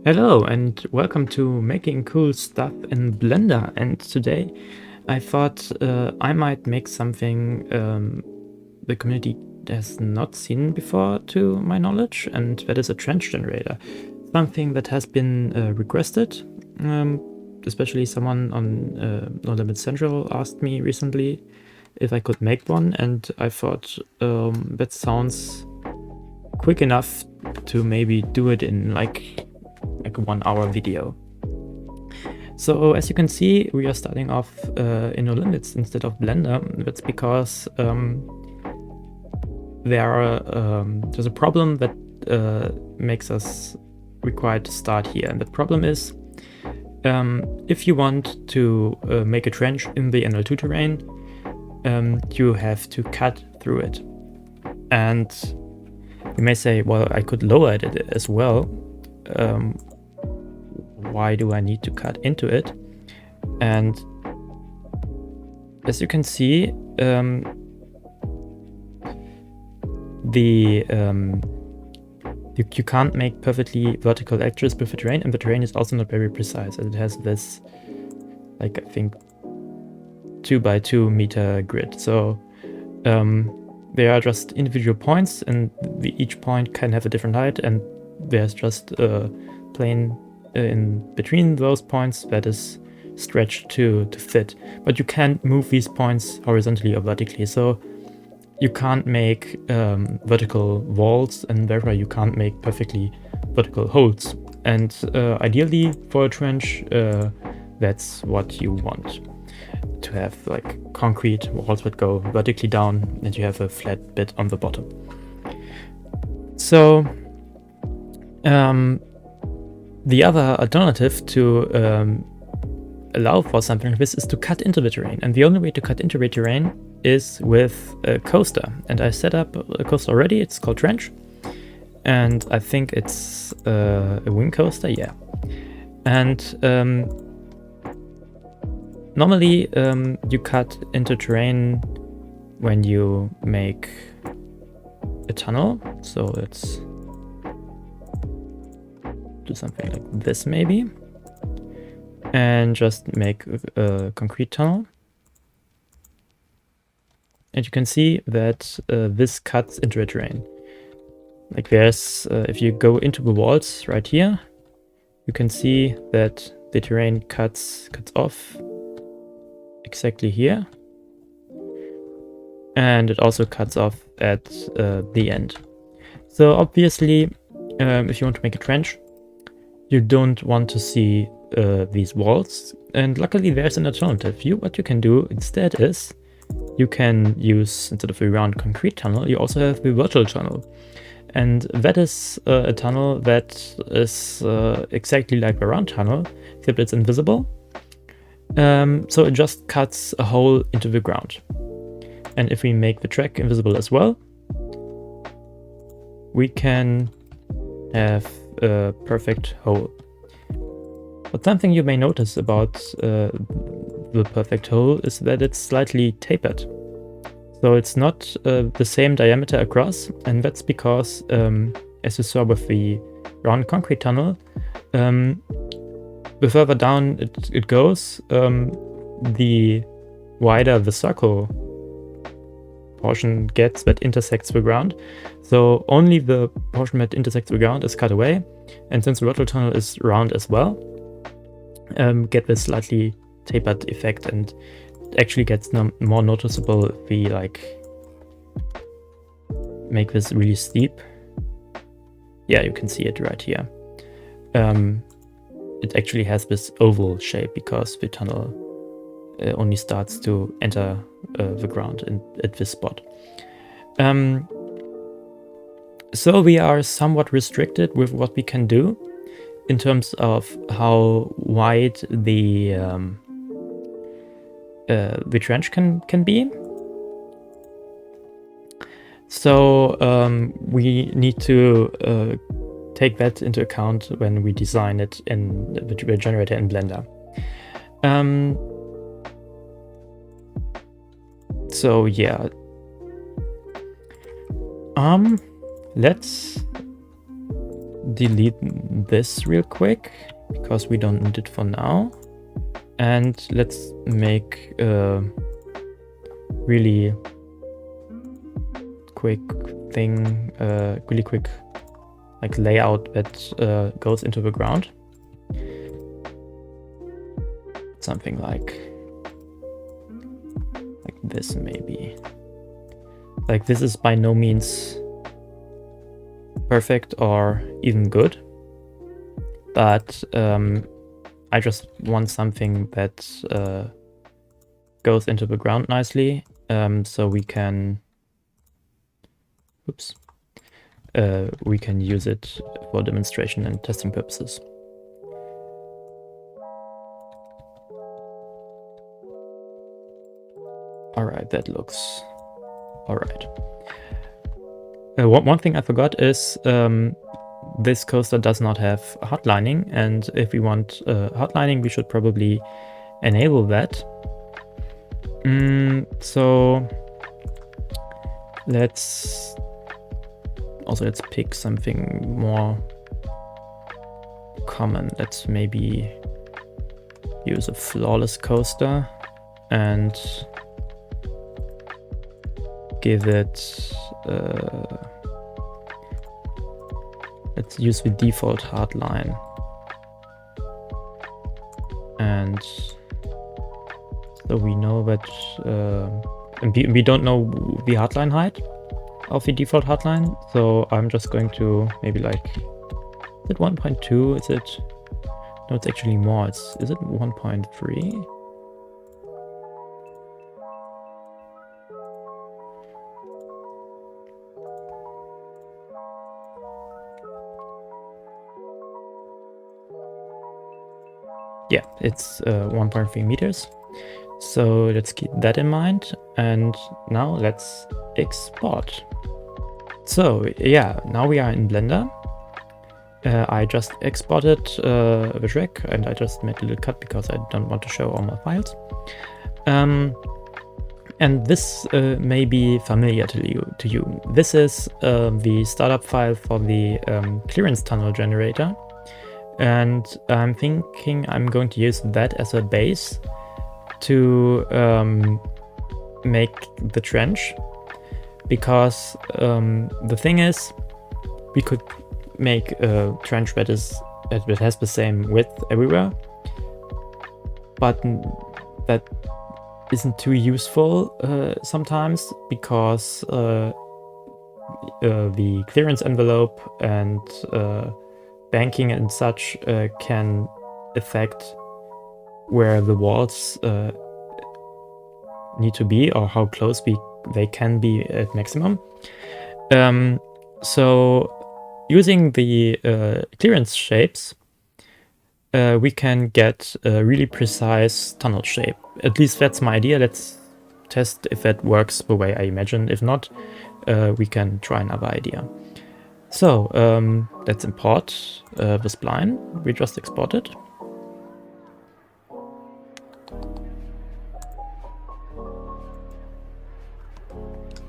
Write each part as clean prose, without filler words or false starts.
Hello and welcome to Making Cool Stuff in Blender. And today I thought I might make something the community has not seen before to my knowledge, and that is a trench generator. Something that has been requested, especially someone on No Limit Central asked me recently if I could make one, and I thought that sounds quick enough to maybe do it in like a 1 hour video. So as you can see, we are starting off in No Limits instead of Blender. That's because there's a problem that makes us required to start here. And the problem is, if you want to make a trench in the NL2 terrain, you have to cut through it. And you may say, well, I could lower it as well. Why do I need to cut into it? And as you can see, you can't make perfectly vertical edges with the terrain, and the terrain is also not very precise. It has this, like, I think 2 by 2 meter grid. So there are just individual points, and each point can have a different height, and there's just a plane in between those points that is stretched to fit. But you can't move these points horizontally or vertically, so you can't make vertical walls, and therefore you can't make perfectly vertical holes. And ideally for a trench, that's what you want. To have like concrete walls that go vertically down, and you have a flat bit on the bottom. So the other alternative to allow for something like this is to cut into the terrain. And the only way to cut into the terrain is with a coaster. And I set up a coaster already. It's called Trench. And I think it's a wing coaster, yeah. And normally you cut into terrain when you make a tunnel. So let's do something like this maybe, and just make a concrete tunnel. And you can see that this cuts into a terrain. Like there's, if you go into the walls right here, you can see that the terrain cuts off exactly here. And it also cuts off at the end. So obviously, if you want to make a trench, you don't want to see these walls, and luckily there's an alternative. What you can do instead is you can use, instead of a round concrete tunnel, you also have the virtual tunnel, and that is a tunnel that is exactly like the round tunnel, except it's invisible. So it just cuts a hole into the ground, and if we make the track invisible as well, we can have a perfect hole. But something you may notice about the perfect hole is that it's slightly tapered. So it's not the same diameter across, and that's because, as you saw with the round concrete tunnel, the further down it goes, the wider the circle portion gets that intersects the ground. So only the portion that intersects the ground is cut away, and since the virtual tunnel is round as well, get this slightly tapered effect, and it actually gets more noticeable if we like make this really steep. Yeah, you can see it right here. It actually has this oval shape because the tunnel only starts to enter the ground at this spot. So we are somewhat restricted with what we can do in terms of how wide the trench can be. So we need to take that into account when we design it in the generator in Blender. So yeah, let's delete this real quick because we don't need it for now. And let's make a really quick thing, really quick like layout that goes into the ground. Something like this maybe. Like this is by no means perfect or even good, but I just want something that goes into the ground nicely, so we can use it for demonstration and testing purposes. All right, that looks all right. One thing I forgot is this coaster does not have hotlining, and if we want hotlining, we should probably enable that. So let's pick something more common. Let's maybe use a flawless coaster and give it let's use the default hardline, and so we know that and we don't know the hardline height of the default hardline, so I'm just going to maybe like, is it 1.2? Is it? No, it's actually more. Is it 1.3? Yeah, it's 1.3 meters. So let's keep that in mind. And now let's export. So yeah, now we are in Blender. I just exported the track, and I just made a little cut because I don't want to show all my files. And this may be familiar to you. This is the startup file for the clearance tunnel generator. And I'm thinking I'm going to use that as a base to make the trench, because the thing is, we could make a trench that has the same width everywhere, but that isn't too useful sometimes, because the clearance envelope and banking and such can affect where the walls need to be, or how close they can be at maximum. So using the clearance shapes, we can get a really precise tunnel shape. At least that's my idea. Let's test if that works the way I imagine. If not, we can try another idea. So let's import the spline we just exported.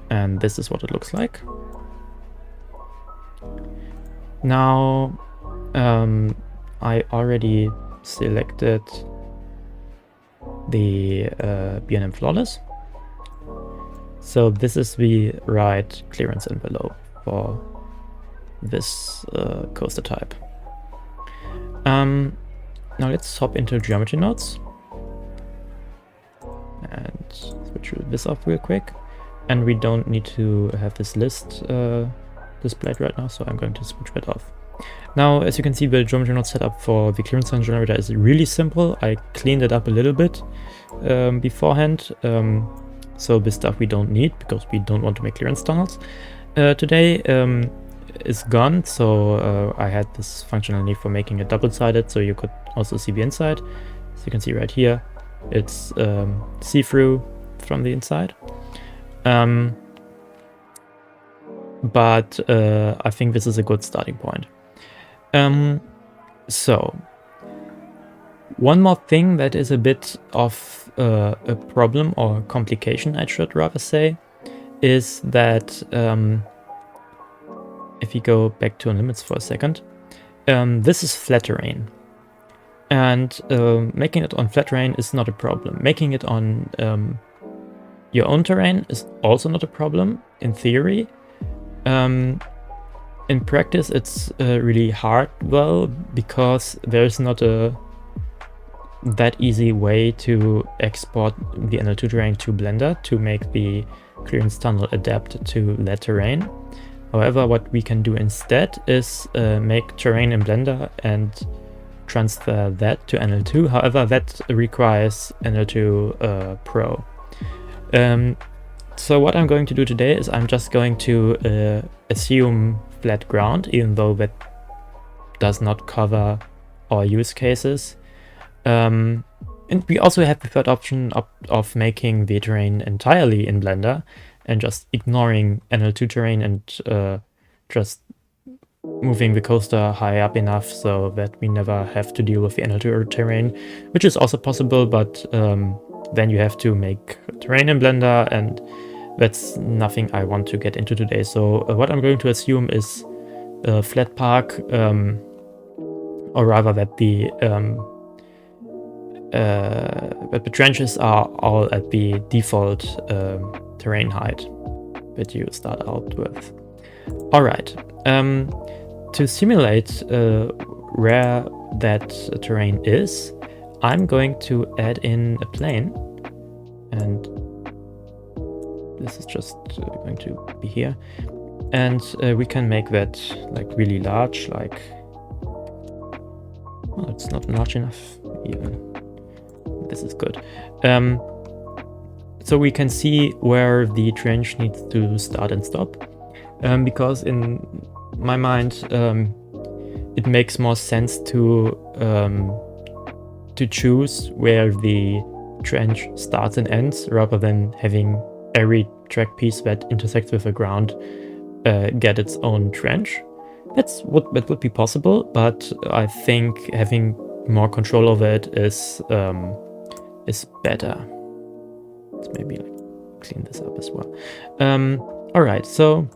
And this is what it looks like. Now I already selected the B&M Flawless. So this is the right clearance envelope for this coaster type. Now let's hop into geometry nodes and switch this off real quick. And we don't need to have this list displayed right now, so I'm going to switch that off. Now, as you can see, the geometry node setup for the clearance tunnel generator is really simple. I cleaned it up a little bit beforehand, so this stuff we don't need because we don't want to make clearance tunnels. Today is gone, so I had this functionality for making it double-sided, so you could also see the inside. So you can see right here, it's see-through from the inside. But I think this is a good starting point. So one more thing that is a bit of a problem or complication, I should rather say, is that if you go back to Unlimits for a second, This is flat terrain. And making it on flat terrain is not a problem. Making it on your own terrain is also not a problem, in theory. In practice, it's really hard, well, because there's not that easy way to export the NL2 terrain to Blender to make the clearance tunnel adapt to that terrain. However, what we can do instead is make terrain in Blender and transfer that to NL2. However, that requires NL2 Pro. So what I'm going to do today is I'm just going to assume flat ground, even though that does not cover our use cases. And we also have the third option of making the terrain entirely in Blender and just ignoring NL2 terrain and just moving the coaster high up enough so that we never have to deal with the NL2 terrain, which is also possible, but then you have to make terrain in Blender, and that's nothing I want to get into today. So what I'm going to assume is a flat park, or rather that the trenches are all at the default terrain height that you start out with. All right. To simulate where that terrain is, I'm going to add in a plane, and this is just going to be here, and we can make that like really large, like, well, it's not large enough even. This is good. So we can see where the trench needs to start and stop, because in my mind it makes more sense to choose where the trench starts and ends, rather than having every track piece that intersects with the ground get its own trench. That would be possible, but I think having more control over it is better. Let's maybe clean this up as well. All right, so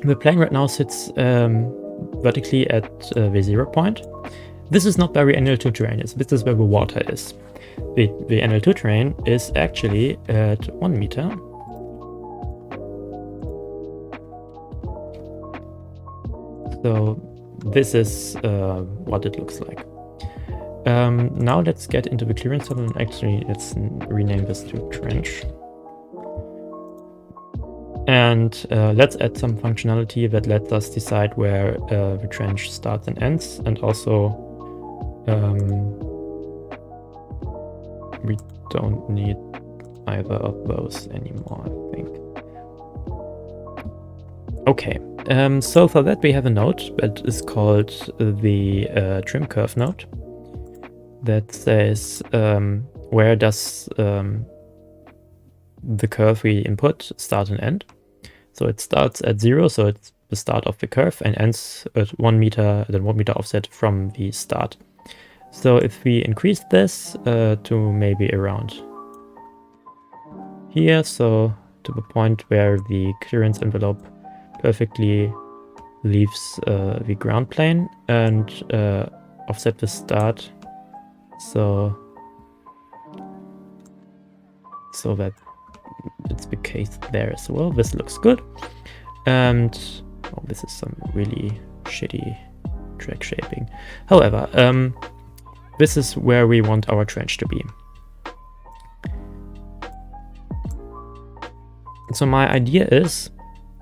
the plane right now sits vertically at the 0 point. This is not where the NL2 terrain is. This is where the water is. The NL2 terrain is actually at 1 meter. So this is what it looks like. Now let's get into the clearance tunnel, and actually let's rename this to trench. And let's add some functionality that lets us decide where the trench starts and ends, and also we don't need either of those anymore, I think. Okay, so for that we have a node that is called the trim curve node that says where does the curve we input start and end. So it starts at 0, so it's the start of the curve, and ends at 1 meter, then 1 meter offset from the start. So if we increase this to maybe around here, so to the point where the clearance envelope perfectly leaves the ground plane, and offset the start so that it's the case there as well. This looks good. And oh, this is some really shitty track shaping. However, this is where we want our trench to be. So my idea is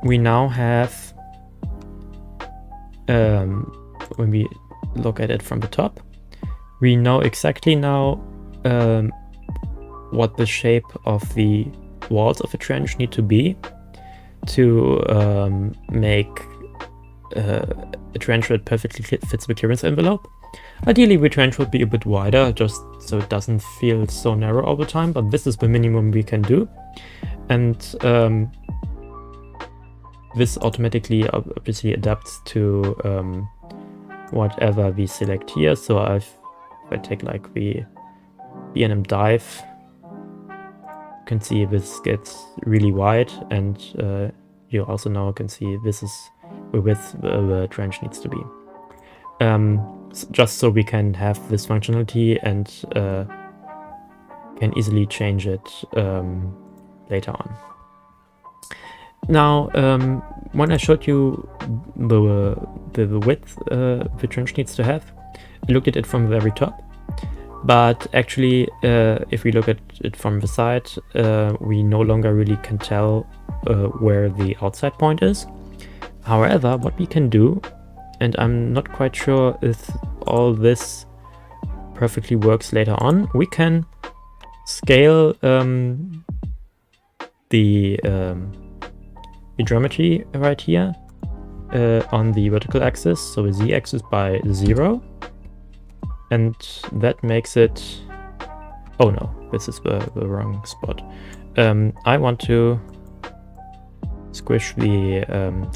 we now have, when we look at it from the top, we know exactly now what the shape of the walls of a trench need to be to make a trench that perfectly fits the clearance envelope. Ideally, the trench would be a bit wider, just so it doesn't feel so narrow all the time, but this is the minimum we can do. And this automatically obviously adapts to whatever we select here. So if I take like the B&M dive, you can see this gets really wide, and you also now can see this is where width the trench needs to be. just so we can have this functionality and can easily change it later on. Now, when I showed you the width VidRange needs to have, I looked at it from the very top. But actually, if we look at it from the side, we no longer really can tell where the outside point is. However, what we can do, and I'm not quite sure if all this perfectly works later on, we can scale the geometry right here on the vertical axis, so the z-axis by 0. And that makes it... Oh no, this is the wrong spot. I want to squish the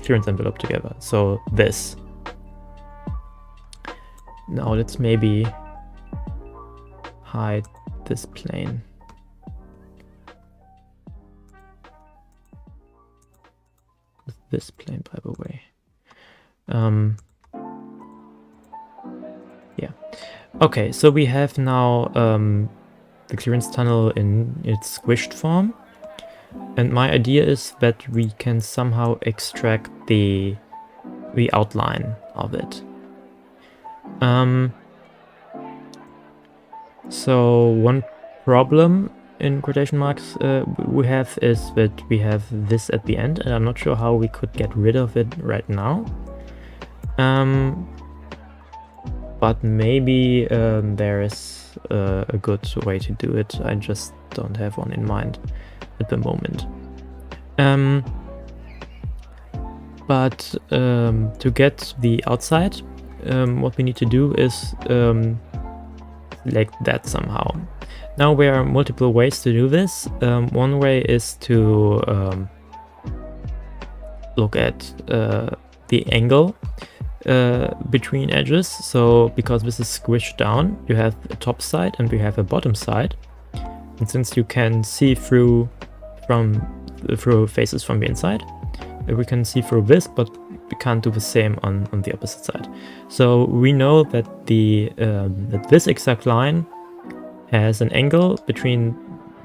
clearance envelope together, so this. Now let's maybe hide this plane. With this plane, by the way. Yeah. Okay, so we have now the clearance tunnel in its squished form. And my idea is that we can somehow extract the outline of it. So one problem in quotation marks we have is that we have this at the end, and I'm not sure how we could get rid of it right now. But maybe there is a good way to do it. I just don't have one in mind at the moment. But to get the outside, what we need to do is select that somehow. Now there are multiple ways to do this. One way is to look at the angle between edges. So because this is squished down, you have a top side and we have a bottom side. And since you can see through faces from the inside, we can see through this, but we can't do the same on the opposite side. So we know that that this exact line has an angle between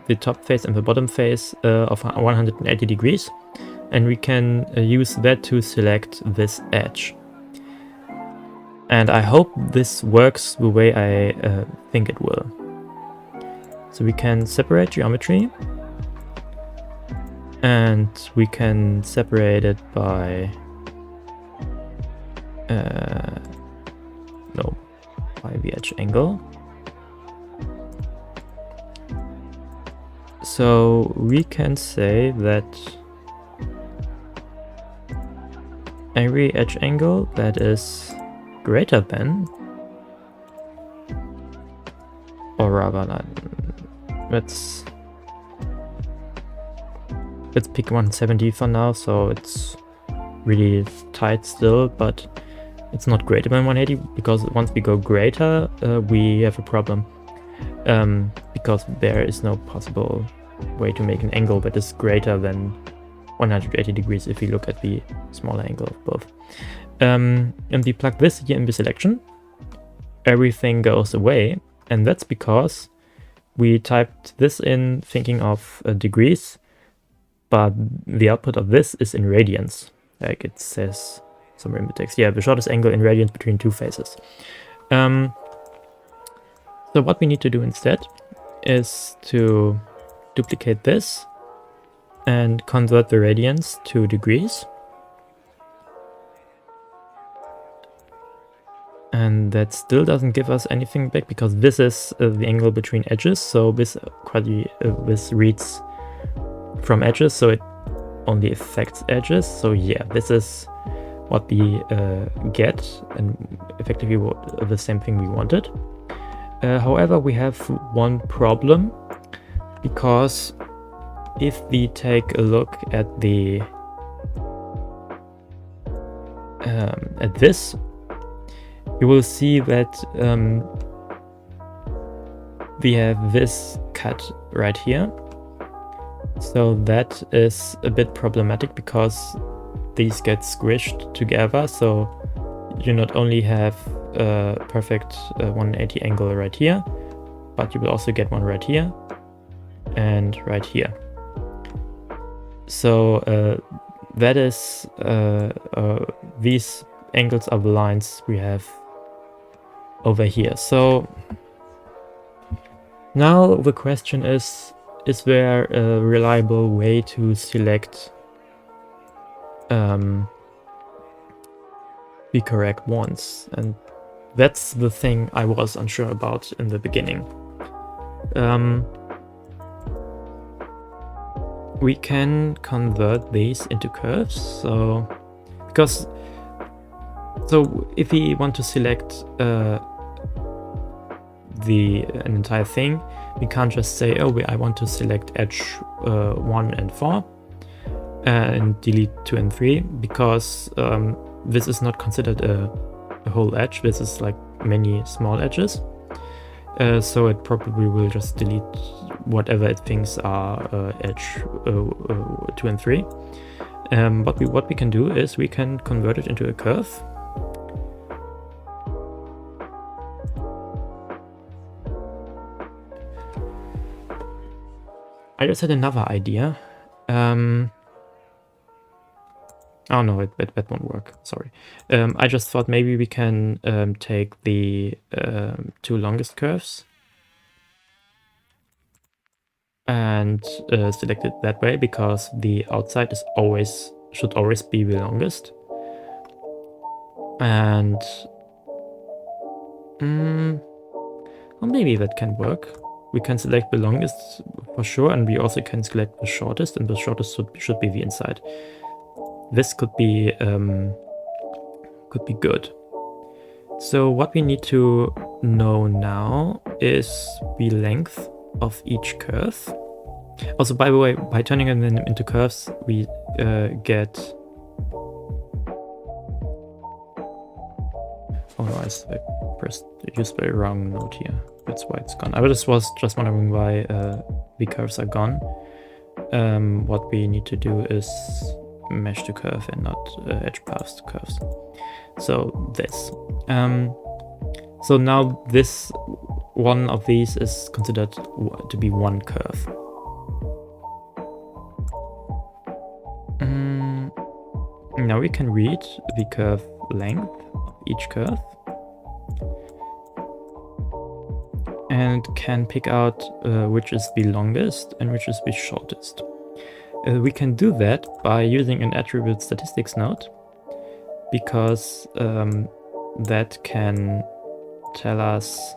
the top face and the bottom face of 180 degrees, and we can use that to select this edge. And I hope this works the way I think it will. So we can separate geometry, and we can separate it by by the edge angle. So we can say that every edge angle that is greater than, or rather, let's pick 170 for now, so it's really tight still, but it's not greater than 180, because once we go greater, we have a problem, because there is no possible way to make an angle that is greater than 180 degrees if we look at the smaller angle of both. And we plug this here in the selection, everything goes away, and that's because we typed this in thinking of degrees, but the output of this is in radians, like it says somewhere in the text. Yeah, the shortest angle in radians between two faces. So what we need to do instead is to duplicate this and convert the radians to degrees. And that still doesn't give us anything back, because this is the angle between edges, so this reads from edges, so it only affects edges. So yeah, this is what we get, and effectively the same thing we wanted. However, we have one problem, because if we take a look at the at this, you will see that we have this cut right here. So that is a bit problematic, because these get squished together. So you not only have a perfect 180 angle right here, but you will also get one right here and right here. So that is these angles are the lines we have over here. So now the question is there a reliable way to select the correct ones? And that's the thing I was unsure about in the beginning. We can convert these into curves, so if we want to select an entire thing, we can't just say, oh, I want to select edge 1 and 4 and delete 2 and 3, because this is not considered a whole edge. This is like many small edges. So it probably will just delete whatever it thinks are edge 2 and 3. But what we can do is we can convert it into a curve. I just had another idea. Oh no, that won't work, sorry. I just thought maybe we can take the 2 longest curves and select it that way, because the outside is should always be the longest. And well, maybe that can work. We can select the longest for sure, and we also can select the shortest, and the shortest should be the inside. This could be good. So what we need to know now is the length of each curve. Also, by the way, by turning them into curves, we get... Oh no, I used the wrong node here. That's why it's gone. I was just wondering why the curves are gone. What we need to do is mesh to curve and not edge paths to curves. So this. So now this one of these is considered to be one curve. Now we can read the curve length of each curve and can pick out which is the longest and which is the shortest. We can do that by using an attribute statistics node, because that can tell us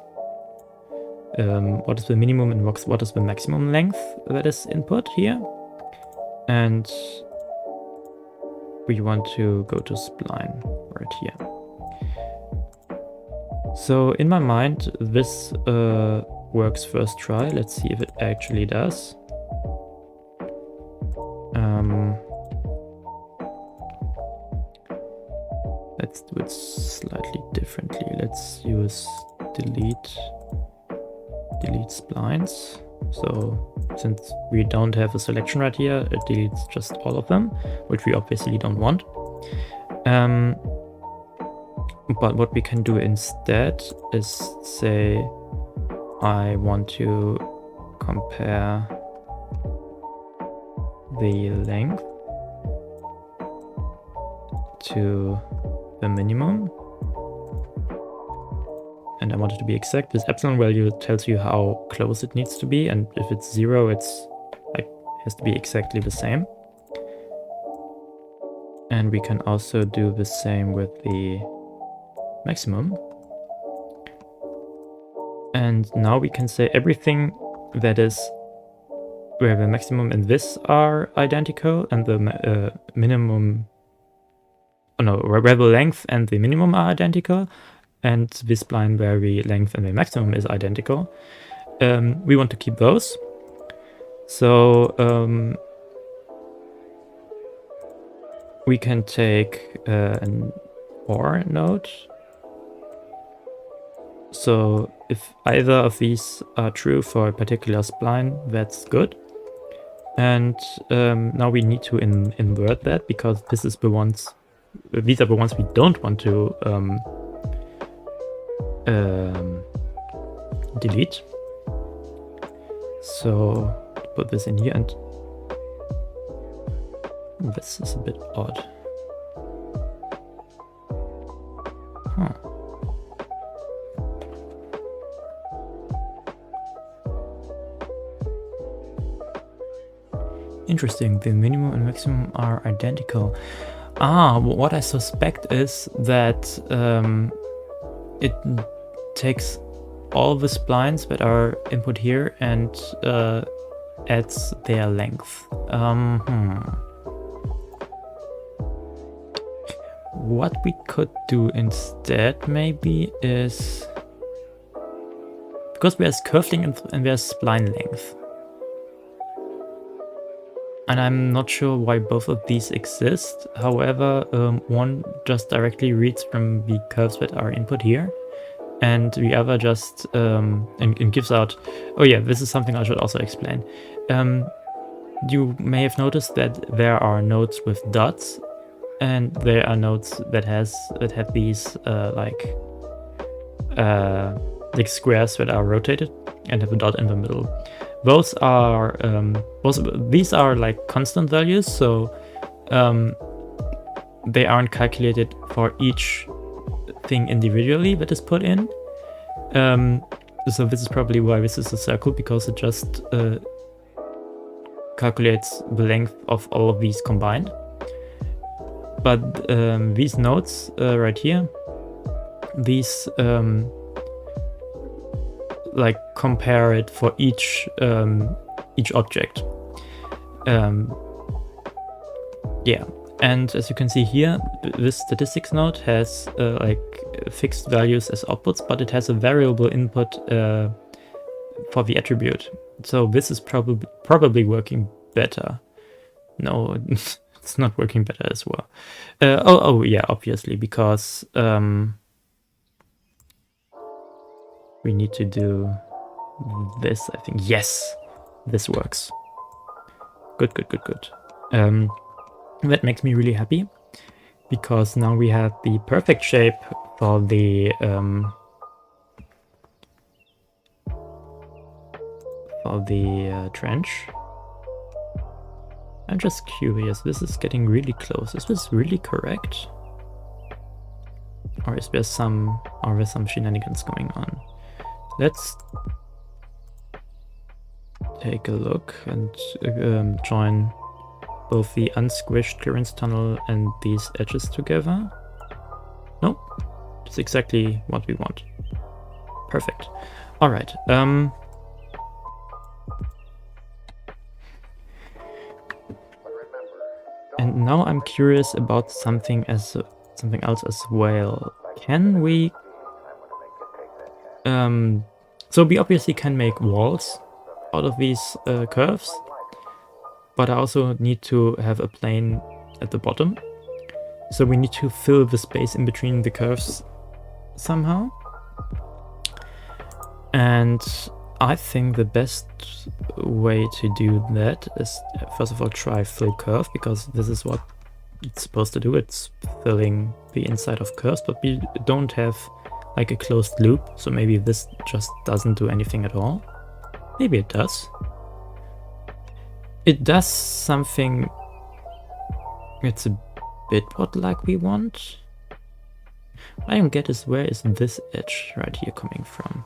what is the minimum and what is the maximum length that is input here. And we want to go to spline right here. So in my mind, this works first try. Let's see if it actually does. Let's do it slightly differently. Let's use delete splines. So since we don't have a selection right here, it deletes just all of them, which we obviously don't want. But what we can do instead is say I want to compare the length to the minimum, and I want it to be exact. This epsilon value tells you how close it needs to be, and if it's 0, it's like has to be exactly the same. And we can also do the same with the maximum. And now we can say everything that is where the maximum and this are identical, and the minimum, oh no, where the length and the minimum are identical, and this spline where the length and the maximum is identical. We want to keep those. So we can take an OR node. So if either of these are true for a particular spline, that's good. And now we need to invert that, because this is these are the ones we don't want to delete. So put this in here, and this is a bit odd. Huh. Interesting, the minimum and maximum are identical. What I suspect is that it takes all the splines that are input here and adds their length. What we could do instead maybe is, because there's curve length and there's spline length, and I'm not sure why both of these exist. However, one just directly reads from the curves that are input here, and the other just and gives out. Oh yeah, this is something I should also explain. You may have noticed that there are nodes with dots, and there are nodes that have these like squares that are rotated and have a dot in the middle. Those are these are like constant values, so they aren't calculated for each thing individually that is put in. So this is probably why this is a circle, because it just calculates the length of all of these combined. But these nodes right here, these like compare it for each object. Yeah, and as you can see here, this statistics node has like fixed values as outputs, but it has a variable input for the attribute. So this is probably working better. No, it's not working better as well. Oh yeah, obviously, because we need to do this, I think. Yes, this works. Good. That makes me really happy, because now we have the perfect shape for the trench. I'm just curious, this is getting really close. Is this really correct? Or is there some shenanigans going on? Let's take a look and join both the unsquished clearance tunnel and these edges together. Nope, it's exactly what we want. Perfect. All right. And now I'm curious about something else as well. Can we? So we obviously can make walls out of these curves, but I also need to have a plane at the bottom. So we need to fill the space in between the curves somehow. And I think the best way to do that is, first of all, try fill curve, because this is what it's supposed to do. It's filling the inside of curves, but we don't have like a closed loop, so maybe this just doesn't do anything at all. Maybe it does. It does something. It's a bit what like we want. What I don't get is, where is this edge right here coming from?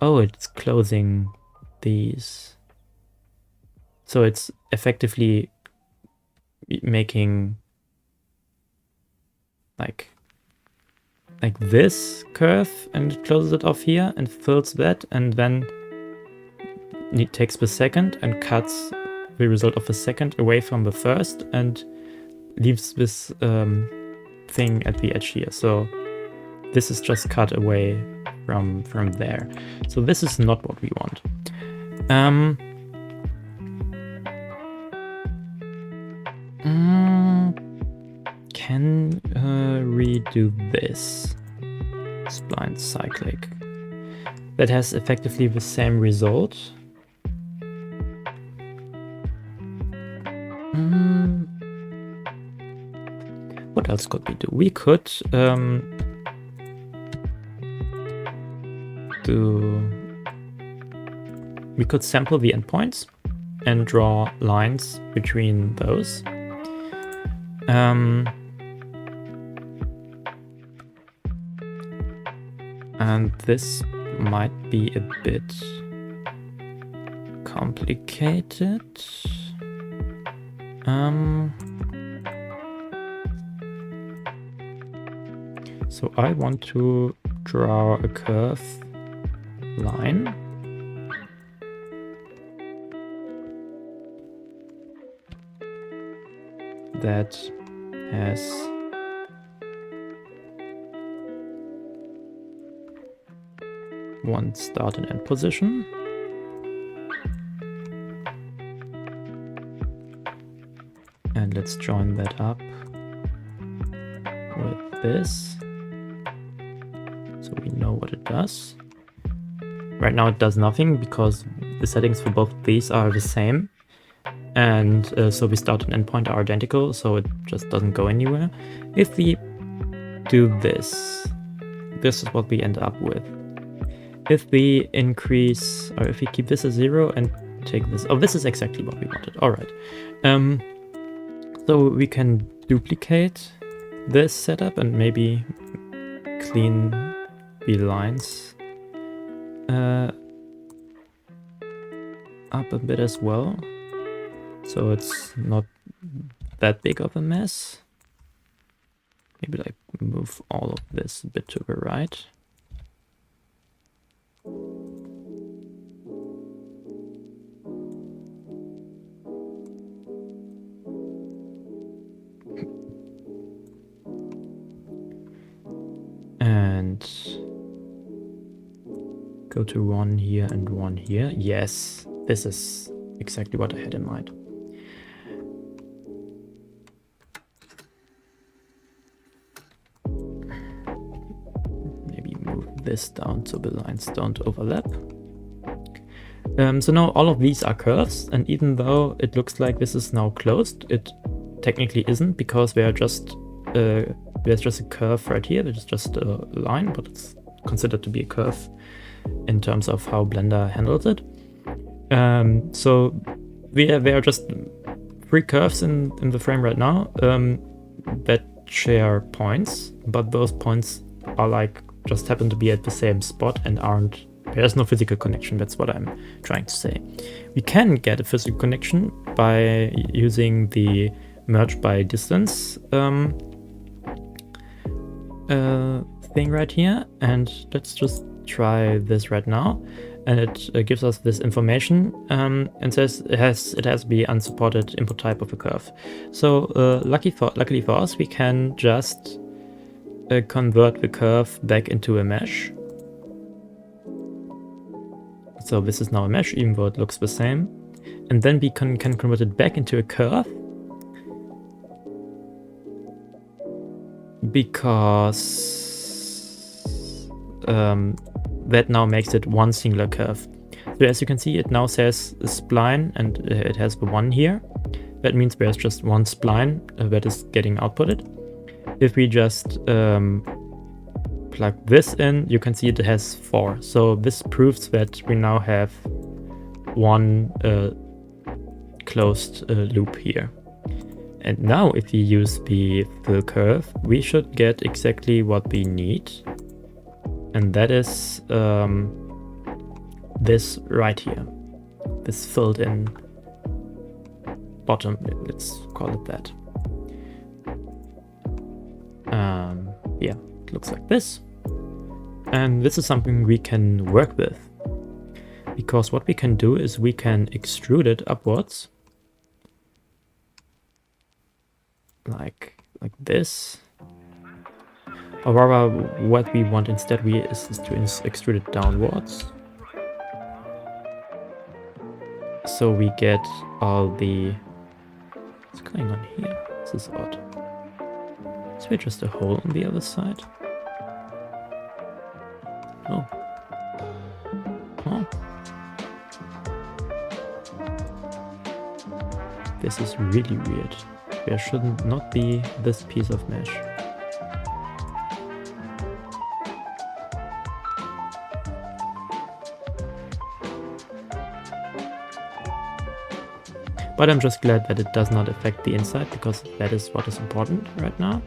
Oh, it's closing these. So it's effectively making like this curve, and it closes it off here and fills that, and then it takes the second and cuts the result of the second away from the first and leaves this thing at the edge here. So this is just cut away from there. So this is not what we want. Can we do this? Spline cyclic. That has effectively the same result. What what else could we do? We could we could sample the endpoints and draw lines between those. And this might be a bit complicated. So I want to draw a curve line. That has one start and end position. And let's join that up with this, so we know what it does. Right now it does nothing because the settings for both of these are the same. And so we start and end point are identical, so it just doesn't go anywhere. If we do this, this is what we end up with. If we increase, or if we keep this as 0 and take this, oh, this is exactly what we wanted. All right. So we can duplicate this setup and maybe clean the lines up a bit as well, so it's not that big of a mess. Maybe like move all of this a bit to the right. And go to one here and one here. Yes, this is exactly what I had in mind. Maybe move this down so the lines don't overlap. So now all of these are curves, and even though it looks like this is now closed, it technically isn't, because we are just there's just a curve right here. It's just a line, but it's considered to be a curve in terms of how Blender handles it. So there are just 3 curves in the frame right now that share points, but those points are like just happen to be at the same spot and aren't. There's no physical connection. That's what I'm trying to say. We can get a physical connection by using the merge by distance thing right here, and let's just try this right now. And it gives us this information and says it has to be unsupported input type of a curve. So luckily for us, we can just convert the curve back into a mesh. So this is now a mesh, even though it looks the same. And then we can convert it back into a curve, because that now makes it one singular curve. So as you can see, it now says spline, and it has the 1 here. That means there's just one spline that is getting outputted. If we just plug this in, you can see it has 4. So this proves that we now have one closed loop here. And now if we use the fill curve, we should get exactly what we need. And that is this right here. This filled in bottom, let's call it that. Yeah, it looks like this. And this is something we can work with, because what we can do is we can extrude it upwards, like this. Or rather, what we want instead is to extrude it downwards. So we get all the... What's going on here? This is odd. Is there just a hole on the other side? Oh. Oh. This is really weird. software should not be this piece of mesh. But I'm just glad that it does not affect the inside, because that is what is important right now.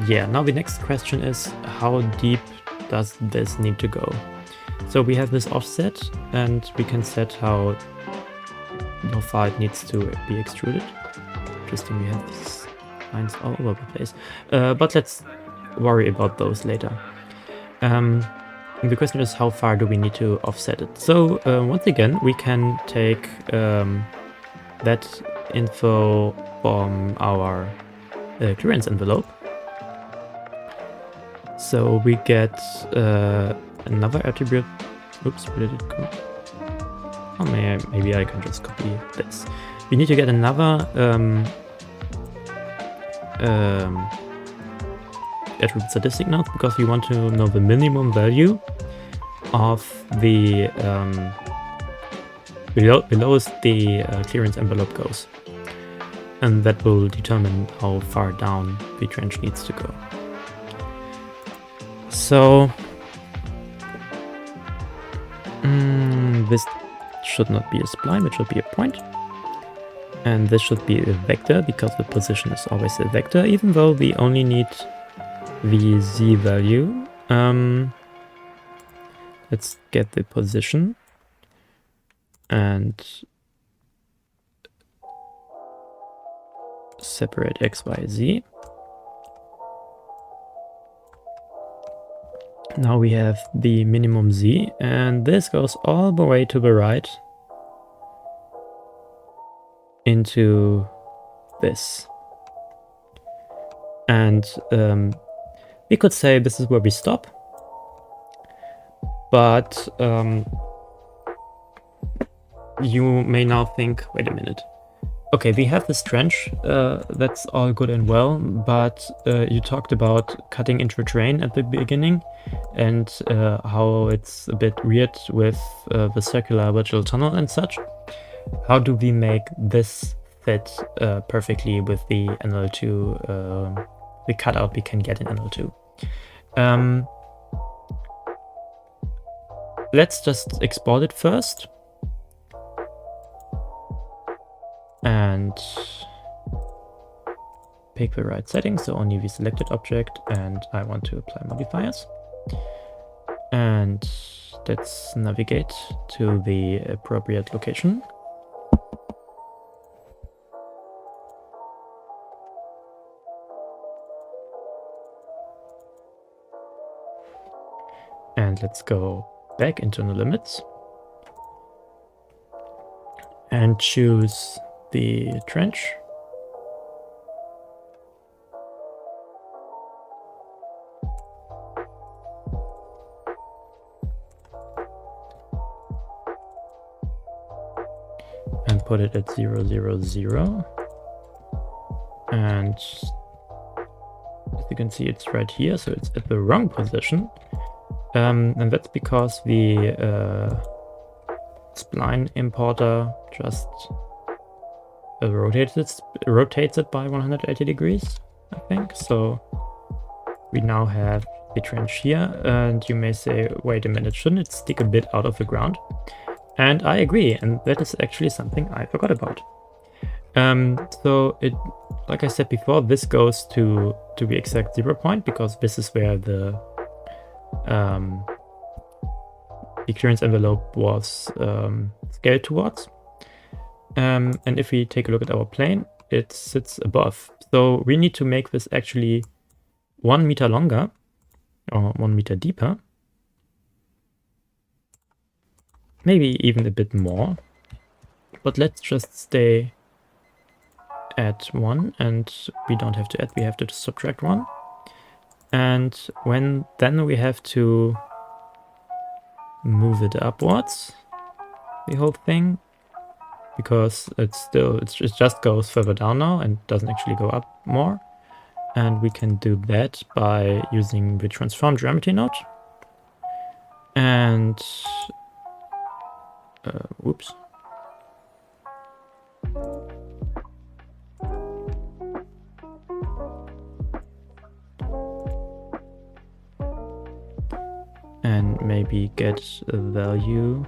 Yeah, now the next question is, how deep does this need to go? So we have this offset, and we can set how far it needs to be extruded. Interesting, we have these lines all over the place. But let's worry about those later. The question is, how far do we need to offset it? So once again, we can take that info from our clearance envelope. So we get another attribute. Oops, where did it go? Oh, maybe I can just copy this. We need to get another attribute statistic now, because we want to know the minimum value of the belowest the clearance envelope goes, and that will determine how far down the trench needs to go. So this should not be a spline, it should be a point. And this should be a vector, because the position is always a vector, even though we only need the z value. Let's get the position and separate x, y, z. Now we have the minimum z, and this goes all the way to the right into this. And we could say this is where we stop, but you may now think, wait a minute. Okay, we have this trench, that's all good and well, but you talked about cutting into terrain at the beginning, and how it's a bit weird with the circular virtual tunnel and such. How do we make this fit perfectly with the NL2, the cutout we can get in NL2? Let's just export it first. And pick the right settings, so only the selected object, and I want to apply modifiers. And let's navigate to the appropriate location. And let's go back into the limits and choose the trench. And put it at 0, 0, 0. And as you can see, it's right here, so it's at the wrong position. And that's because the spline importer just rotates it by 180 degrees, I think. So we now have the trench here, and you may say, wait a minute, shouldn't it stick a bit out of the ground? And I agree, and that is actually something I forgot about. So it, like I said before, this goes to the exact 0 point, because this is where the clearance envelope was scaled towards. And if we take a look at our plane, it sits above. So we need to make this actually 1 meter longer, or 1 meter deeper. Maybe even a bit more. But let's just stay at 1, and we don't have to add, we have to subtract 1. And then we have to move it upwards, the whole thing, because it just goes further down now and doesn't actually go up more. And we can do that by using the transform geometry node. And Whoops. And maybe get a value.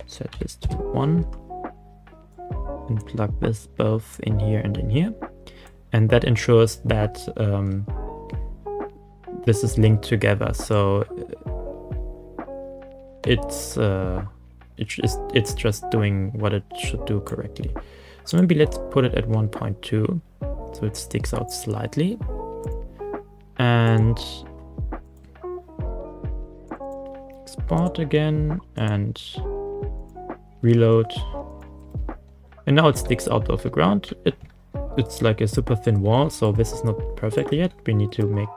Set this to 1. And plug this both in here and in here. And that ensures that this is linked together. So it's just doing what it should do correctly. So maybe let's put it at 1.2 so it sticks out slightly. And export again and reload. And now it sticks out of the ground. It's like a super thin wall, so this is not perfect yet. We need to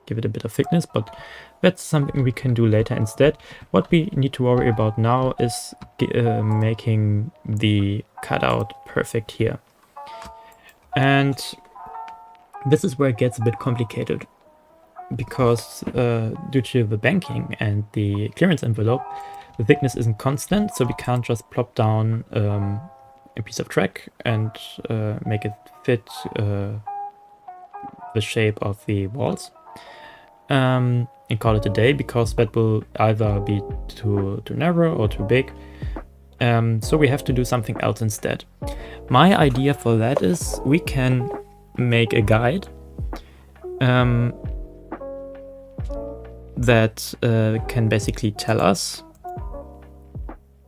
give it a bit of thickness, but that's something we can do later instead. What we need to worry about now is making the cutout perfect here. And this is where it gets a bit complicated, because due to the banking and the clearance envelope, the thickness isn't constant, so we can't just plop down a piece of track and make it fit the shape of the walls and call it a day, because that will either be too narrow or too big. So we have to do something else instead. My idea for that is we can make a guide that can basically tell us.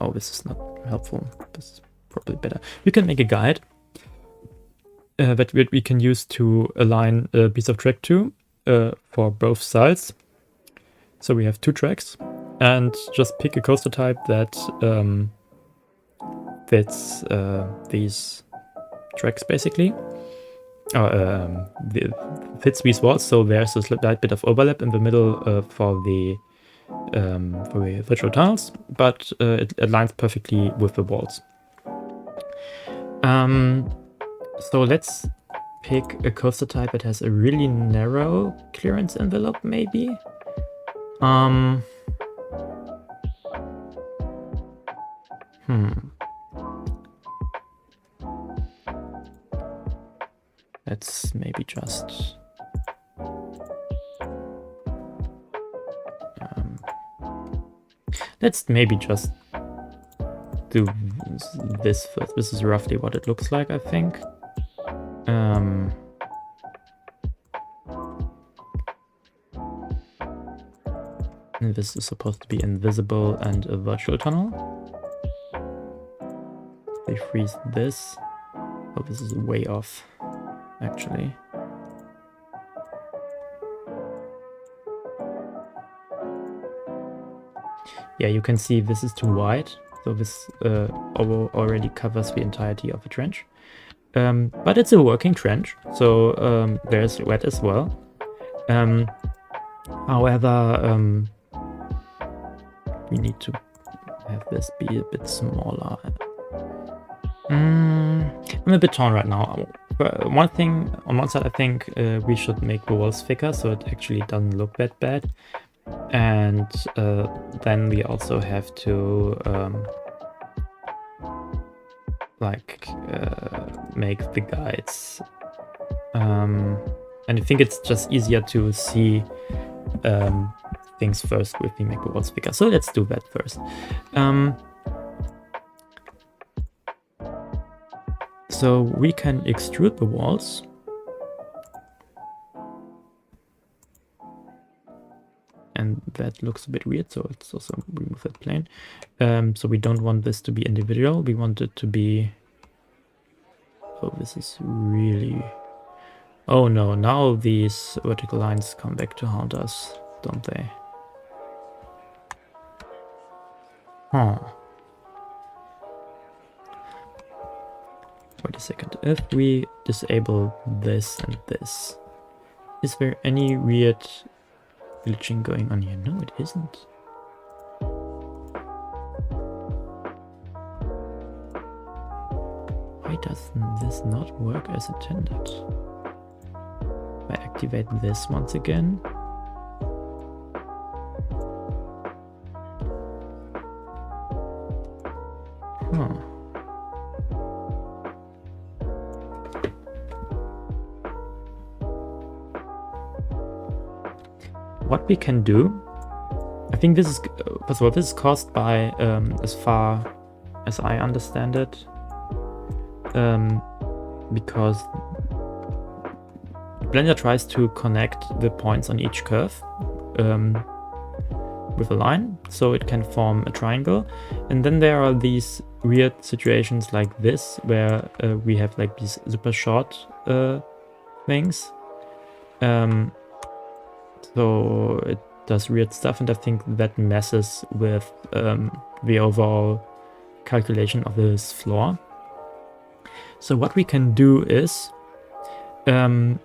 Oh, this is not helpful. This is probably better. We can make a guide that we can use to align a piece of track to for both sides. So we have 2 tracks, and just pick a coaster type that fits these tracks basically. Fits these walls, so there's a slight bit of overlap in the middle for the virtual tunnels, but it aligns perfectly with the walls. So let's pick a coaster type that has a really narrow clearance envelope, maybe. Let's maybe just do this first. This is roughly what it looks like, I think. And this is supposed to be invisible and a virtual tunnel. They freeze this. Oh, this is way off, actually. Yeah, you can see this is too wide, so this already covers the entirety of the trench. But it's a working trench, so there's wet as well. However, we need to have this be a bit smaller. I'm a bit torn right now. One thing, on one side I think we should make the walls thicker so it actually doesn't look that bad. And then we also have to make the guides. And I think it's just easier to see things first if we make the walls thicker. So let's do that first. So we can extrude the walls. And that looks a bit weird, so let's also remove that plane. So we don't want this to be individual. We want it to be... Oh, this is really... Oh no, now these vertical lines come back to haunt us, don't they? Huh. Wait a second. If we disable this and this, is there any weird glitching going on here? No, it isn't. Why does this not work as intended? I activate this once again. Huh. What we can do, I think this is, first of all, this is caused by, as far as I understand it, because Blender tries to connect the points on each curve with a line, so it can form a triangle. And then there are these weird situations like this, where we have like these super short things. So it does weird stuff, and I think that messes with the overall calculation of this floor. So what we can do is, and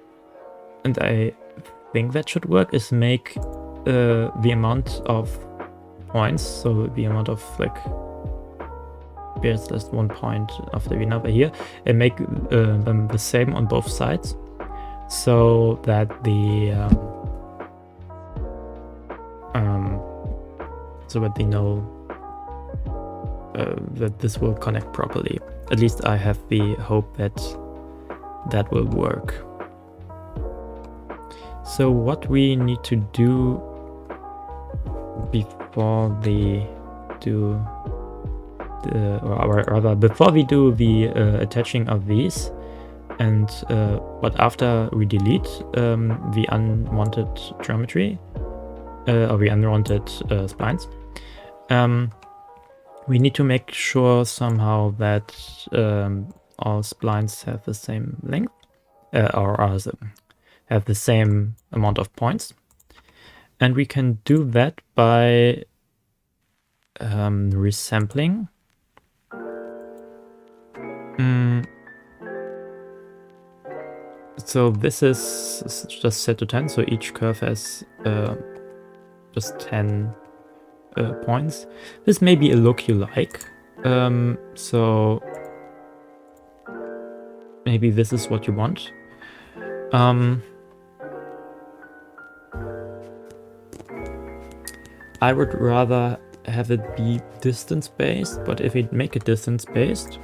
I think that should work, is make the amount of points, so the amount of like, there's just 1 point after another here, and make them the same on both sides, so that the so that they know that this will connect properly. At least I have the hope that that will work. So what we need to do before we do or rather before we do the attaching of these, and but after we delete the unwanted geometry or the unwanted splines, we need to make sure somehow that all splines have the same length, or have the same amount of points. And we can do that by resampling. So this is just set to 10, so each curve has just 10 points. This may be a look you like, so maybe this is what you want. I would rather have it be distance-based, but if we make it distance-based,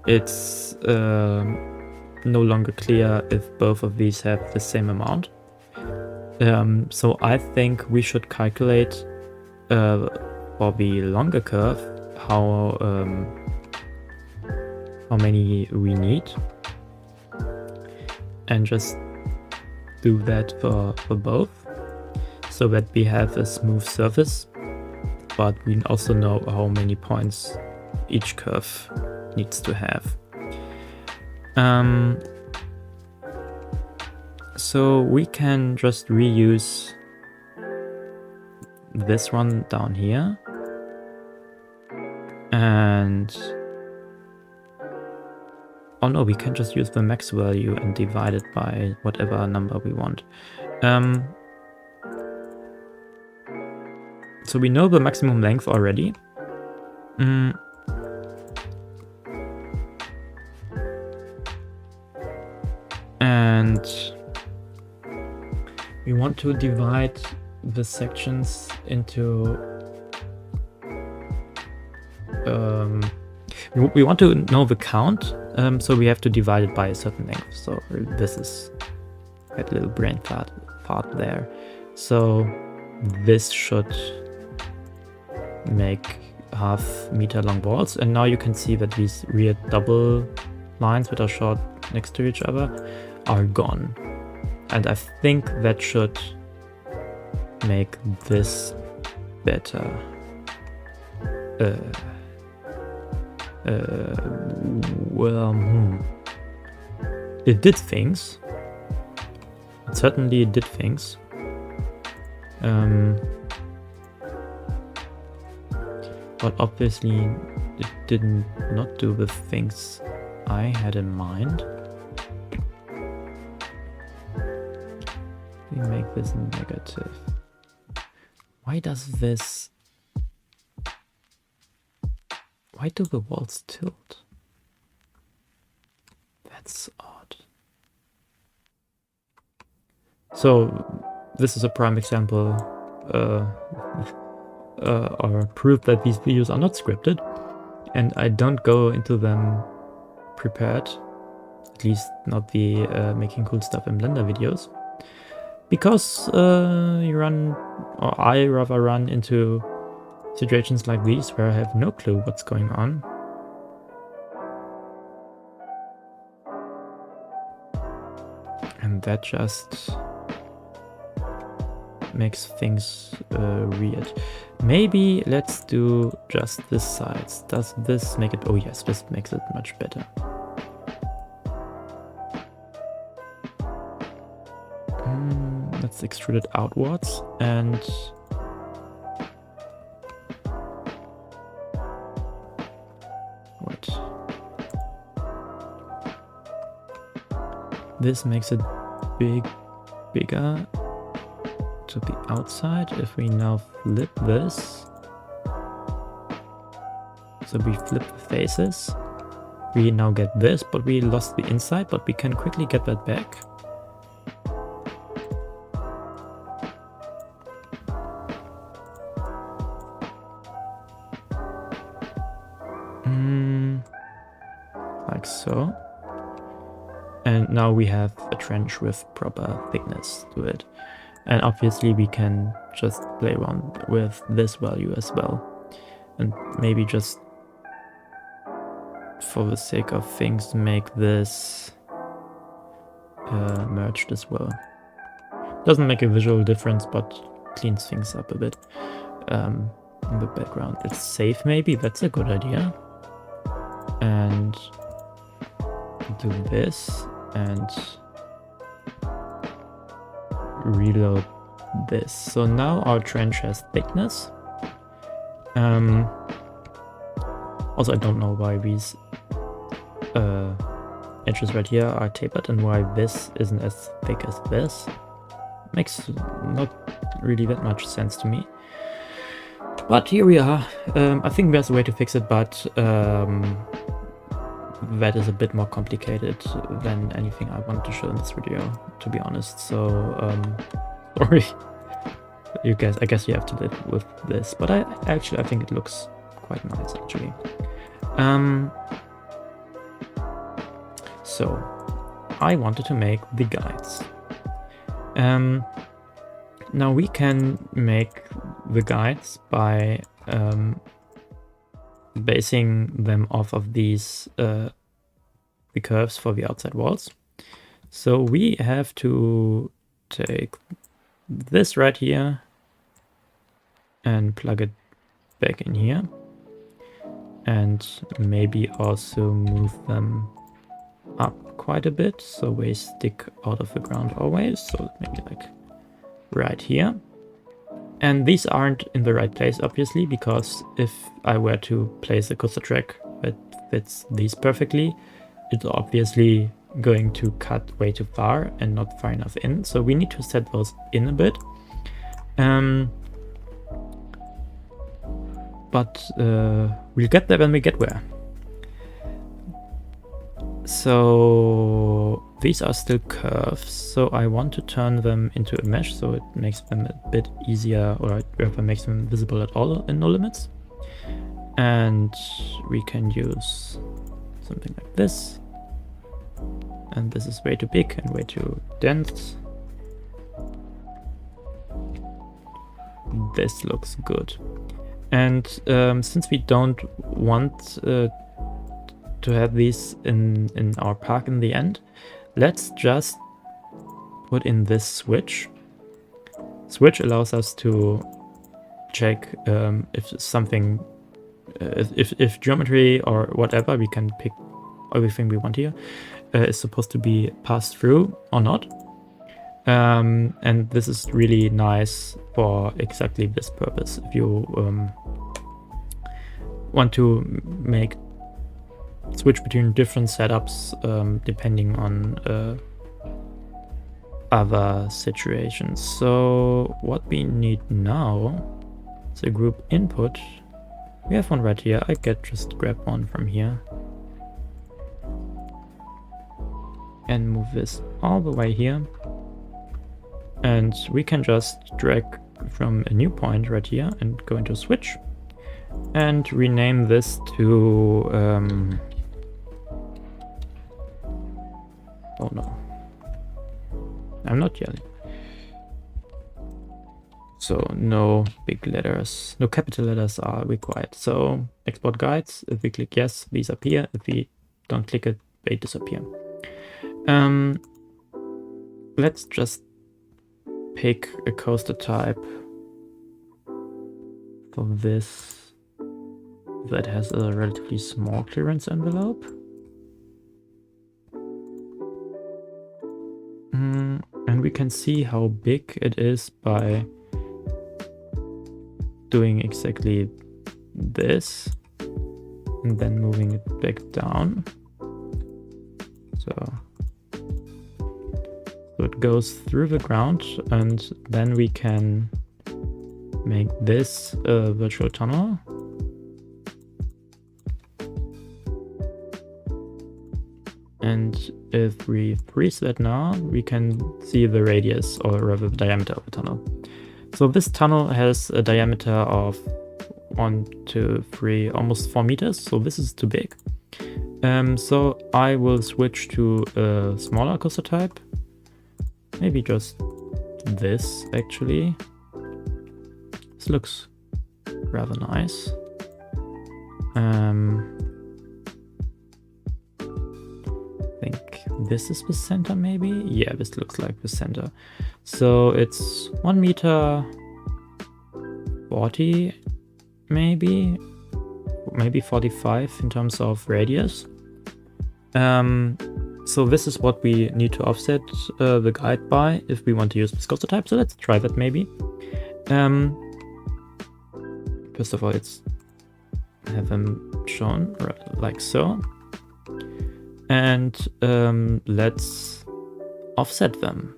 it's no longer clear if both of these have the same amount. So I think we should calculate for the longer curve how many we need, and just do that for both, so that we have a smooth surface, but we also know how many points each curve needs to have. So we can just reuse this one down here, and oh no, we can just use the max value and divide it by whatever number we want. So we know the maximum length already. And we want to divide the sections into we want to know the count, so we have to divide it by a certain length. So this is that little brain part there. So this should make half-meter long balls, and now you can see that these weird double lines that are short next to each other are gone. And I think that should make this better. It did things. It certainly did things. But obviously it did not do the things I had in mind. We make this negative. Why does this... Why do the walls tilt? That's odd. So this is a prime example or prove that these videos are not scripted, and I don't go into them prepared, at least not the making cool stuff in Blender videos, because you run, or I rather run into situations like these where I have no clue what's going on. And that just makes things weird. Maybe let's do just this side. Does this make it? Oh yes, this makes it much better. Let's extrude it outwards and wait. This makes it bigger to the outside. If we now flip this, so we flip the faces, we now get this, but we lost the inside, but we can quickly get that back. Like so. And now we have a trench with proper thickness to it. And obviously we can just play around with this value as well. And maybe just for the sake of things make this merged as well. Doesn't make a visual difference, but cleans things up a bit in the background. It's safe maybe, that's a good idea. And do this and reload this. So now our trench has thickness. Also, I don't know why these edges right here are tapered and why this isn't as thick as this. Makes not really that much sense to me. But here we are. I think there's a way to fix it, but that is a bit more complicated than anything I wanted to show in this video, to be honest. So, sorry. I guess you have to live with this, but I think it looks quite nice, actually. So, I wanted to make the guides. Now we can make the guides by basing them off of these the curves for the outside walls. So we have to take this right here and plug it back in here, and maybe also move them up quite a bit so they stick out of the ground always. So maybe like right here. And these aren't in the right place, obviously, because if I were to place a coaster track that fits these perfectly, it's obviously going to cut way too far and not far enough in. So we need to set those in a bit. But we'll get there when we get there. So these are still curves, so I want to turn them into a mesh so it makes them a bit easier, or rather makes them visible at all in no limits. And we can use something like this. And this is way too big and way too dense. This looks good. And since we don't want to have these in our park in the end, let's just put in this switch. Switch allows us to check if something, if geometry or whatever, we can pick everything we want here, is supposed to be passed through or not. And this is really nice for exactly this purpose. If you want to switch between different setups depending on other situations. So what we need now is a group input. We have one right here. I could just grab one from here and move this all the way here. And we can just drag from a new point right here and go into switch and rename this to oh no, I'm not yelling. So no big letters, no capital letters are required. So export guides, if we click yes, these appear. If we don't click it, they disappear. Let's just pick a coaster type for this that has a relatively small clearance envelope. And we can see how big it is by doing exactly this and then moving it back down. So it goes through the ground, and then we can make this a virtual tunnel. And if we freeze that now, we can see the radius, or rather the diameter of the tunnel. So this tunnel has a diameter of 1, 2, 3, almost 4 meters. So this is too big. So I will switch to a smaller coaster type. Maybe just this, actually. This looks rather nice. I think this is the center, maybe? Yeah, this looks like the center. So it's 1 meter 40, maybe 45 in terms of radius. So this is what we need to offset the guide by if we want to use this coaster type. So let's try that maybe. First of all, let's have them shown like so. And let's offset them.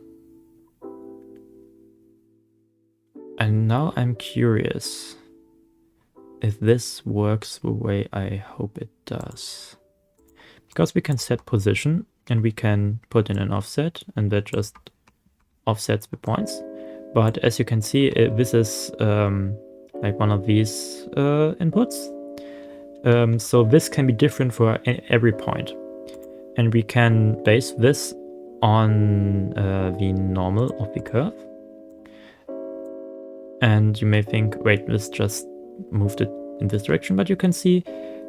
And now I'm curious if this works the way I hope it does. Because we can set position and we can put in an offset, and that just offsets the points. But as you can see, this is like one of these inputs. So this can be different for every point. And we can base this on the normal of the curve. And you may think, wait, this just moved it in this direction, but you can see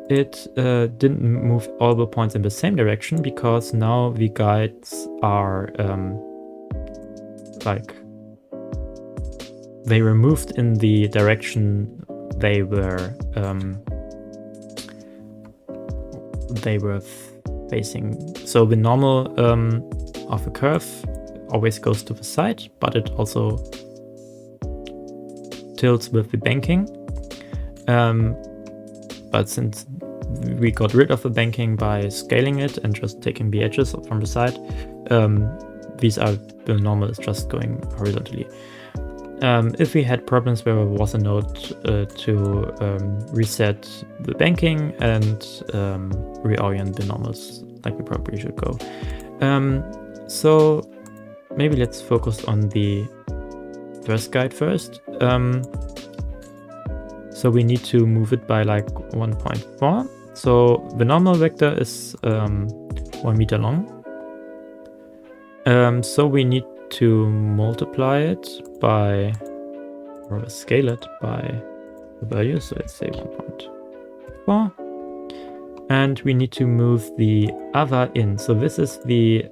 it didn't move all the points in the same direction, because now the guides are like they were moved in the direction they were facing. So the normal of a curve always goes to the side, but it also tilts with the banking. But since we got rid of the banking by scaling it and just taking the edges from the side, the normal is just going horizontally. If we had problems where there was a node to reset the banking and reorient the normals, like we probably should go. So maybe let's focus on the first guide first. So we need to move it by like 1.4. So the normal vector is 1 meter long. So we need to multiply it by, or scale it by the value. So let's say 1.4. And we need to move the other in. So this is the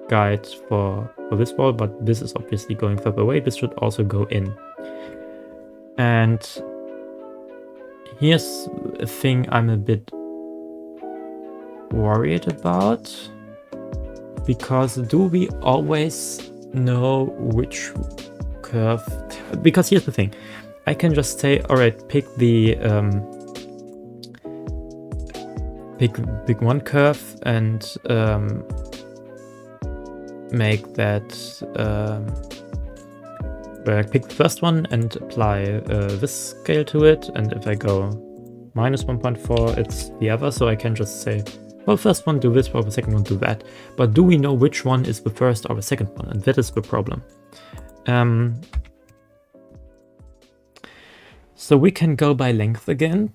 guide for this wall, but this is obviously going further away. This should also go in. And here's a thing I'm a bit worried about, because do we always know which curve? Because here's the thing, I can just say, all right, pick the pick one curve and make that where I pick the first one and apply this scale to it, and if I go minus 1.4, it's the other. So I can just say, well, first one do this, or the second one do that. But do we know which one is the first or the second one? And that is the problem. So we can go by length again.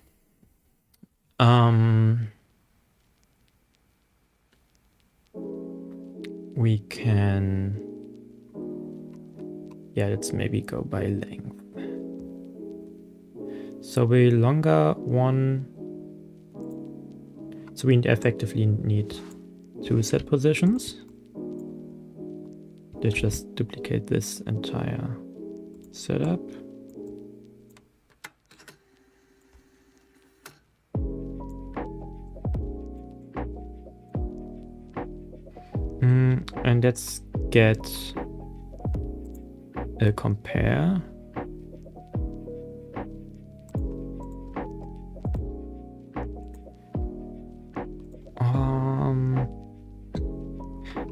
We can, yeah, let's maybe go by length. So we longer one, so we effectively need 2 set positions. They just duplicate this entire setup. And let's get a compare.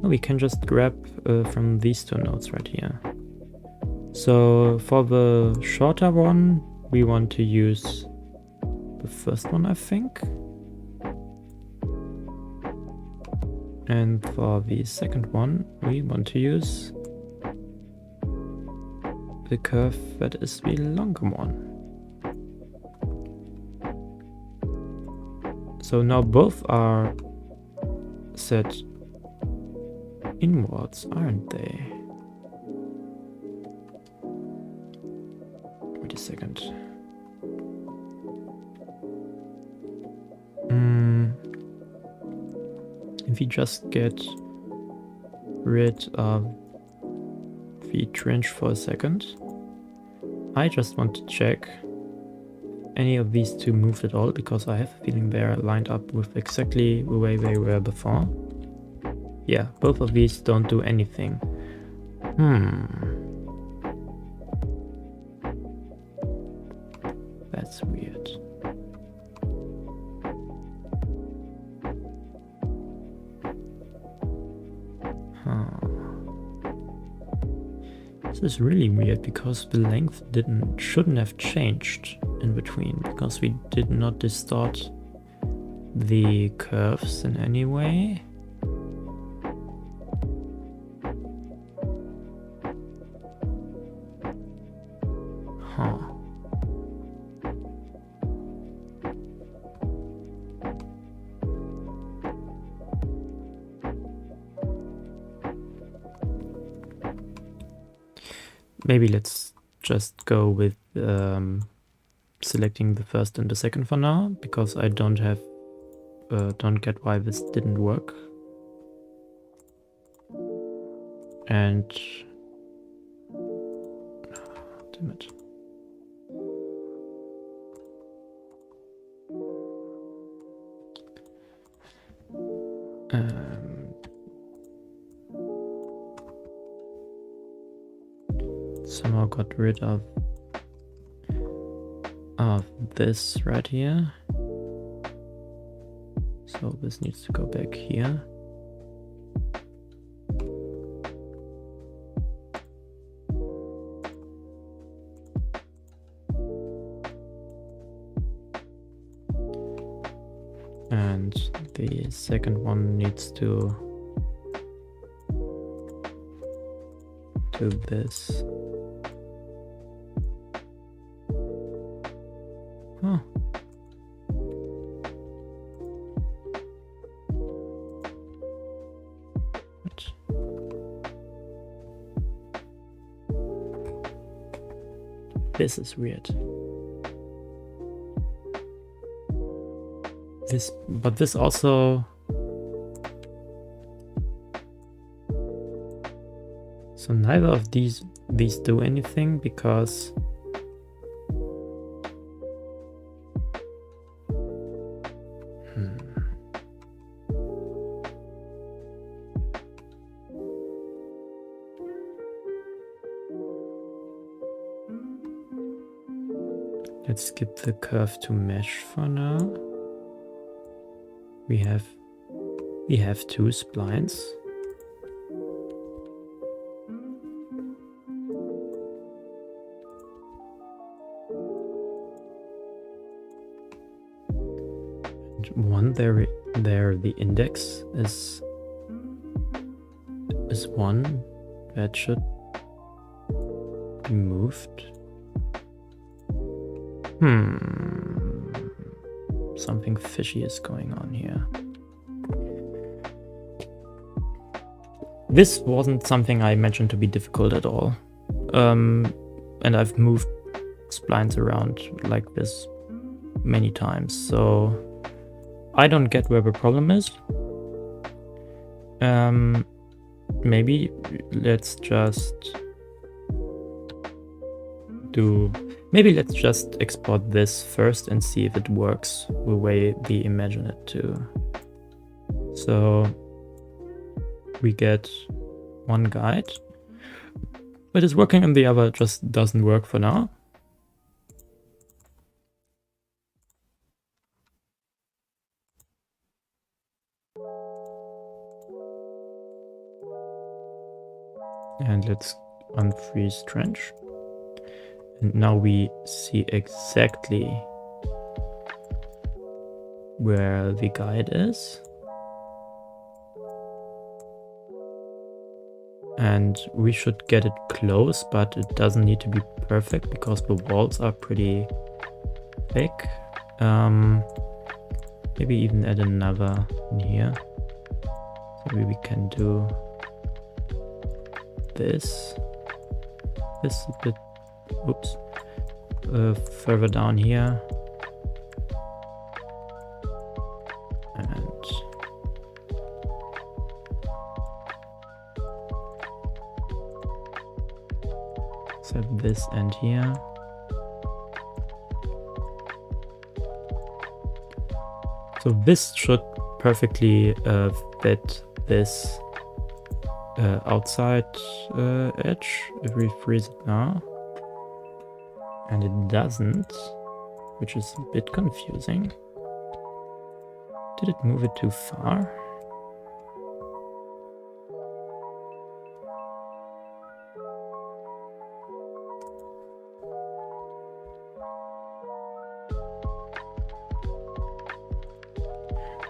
We can just grab from these 2 nodes right here. So for the shorter one, we want to use the first one, I think. And for the second one, we want to use the curve that is the longer one. So now both are set inwards, aren't they? Wait a second. If we just get rid of the trench for a second, I just want to check any of these 2 moved at all, because I have a feeling they're lined up with exactly the way they were before. Yeah, both of these don't do anything. That's weird. This is really weird, because the length shouldn't have changed in between, because we did not distort the curves in any way. Maybe let's just go with selecting the first and the second for now, because I don't get why this didn't work. And damn it. Somehow got rid of this right here. So this needs to go back here. And the second one needs to do this. Oh. What? This is weird. But this also... So neither of these do anything, because let's skip the curve to mesh for now. We have 2 splines. One there the index is 1. That should be moved. Something fishy is going on here. This wasn't something I imagined to be difficult at all. And I've moved splines around like this many times, so I don't get where the problem is. Maybe let's just export this first and see if it works the way we imagine it to. So we get one guide, but it's working and the other just doesn't work for now. And let's unfreeze trench. And now we see exactly where the guide is. And we should get it close, but it doesn't need to be perfect because the walls are pretty thick. Maybe even add another in here. So maybe we can do this a bit, oops, further down here. And set this end here. So this should perfectly fit this outside edge if we freeze it now. And it doesn't, which is a bit confusing. Did it move it too far?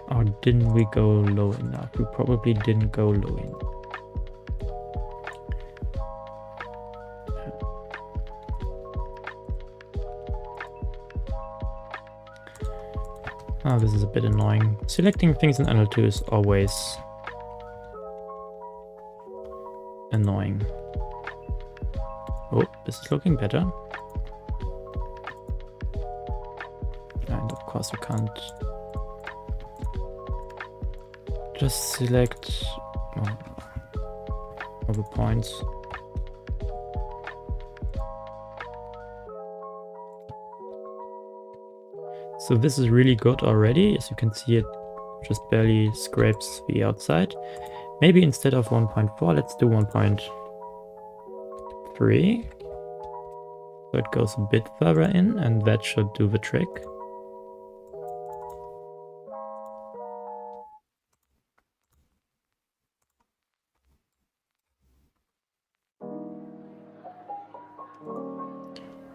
Or didn't we go low enough? We probably didn't go low enough. Oh, this is a bit annoying. Selecting things in NL2 is always annoying. Oh, this is looking better. And of course you can't just select all the points. So this is really good already. As you can see, it just barely scrapes the outside. Maybe instead of 1.4, let's do 1.3. So it goes a bit further in, and that should do the trick.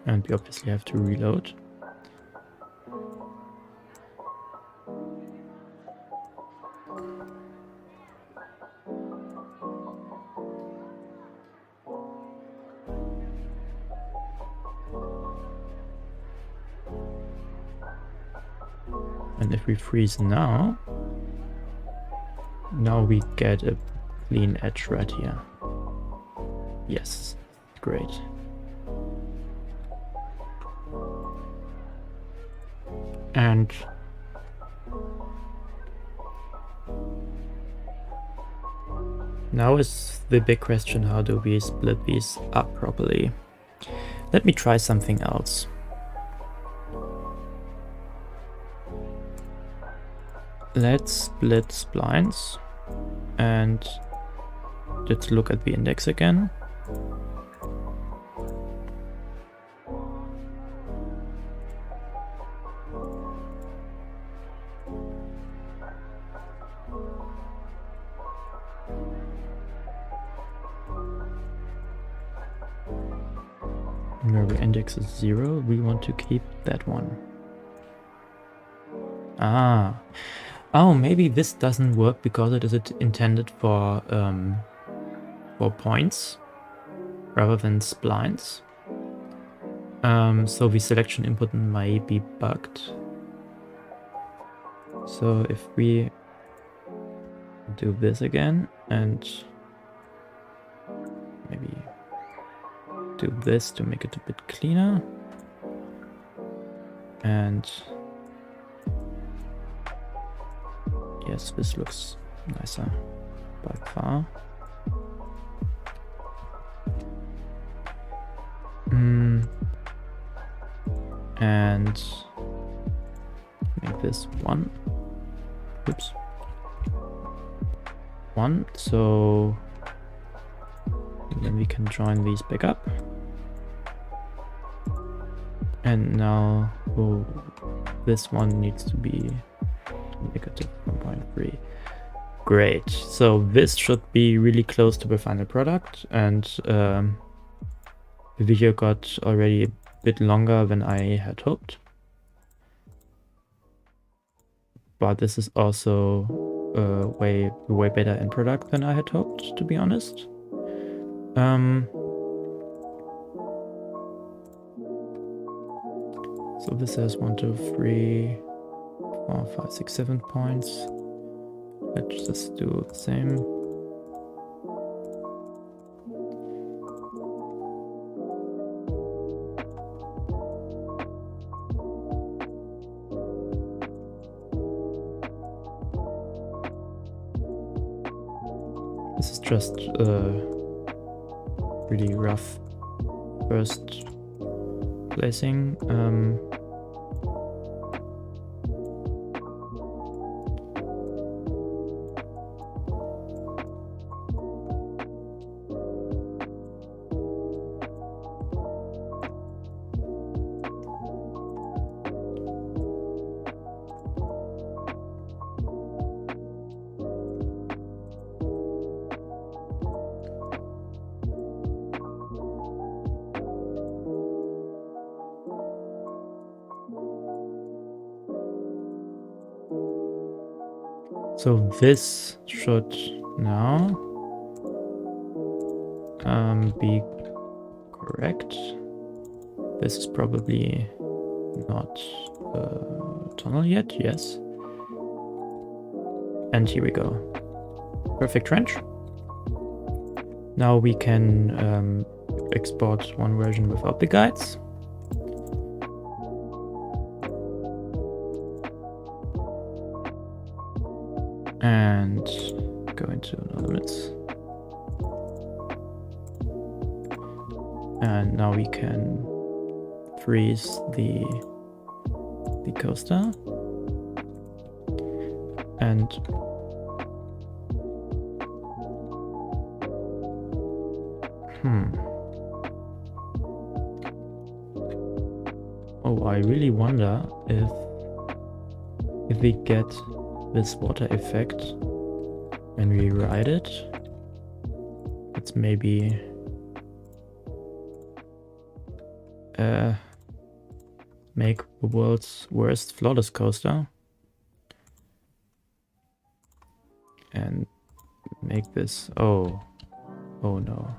And we obviously have to reload. And if we freeze now we get a clean edge right here. Yes, great. And now is the big question, how do we split these up properly? Let me try something else. Let's split splines and let's look at the index again. Where the index is 0, we want to keep that one. Ah. Oh, maybe this doesn't work because it is intended for points rather than splines. So the selection input might be bugged. So if we do this again and maybe do this to make it a bit cleaner. And yes, this looks nicer by far. And make this 1. Oops. 1. So then we can join these back up. And now this one needs to be negative 1.3. Great. So this should be really close to the final product, and the video got already a bit longer than I had hoped. But this is also way better end product than I had hoped, to be honest. So this has 1, 2, 3, 4, 5, 6, 7 points. Let's just do the same. This is just really rough first placing. So this should now be correct. This is probably not a tunnel yet, yes. And here we go. Perfect trench. Now we can export one version without the guides. And go into no limits. And now we can freeze the coaster. And oh, I really wonder if we get this water effect when we ride it. Let's maybe make the world's worst flawless coaster and make this oh no,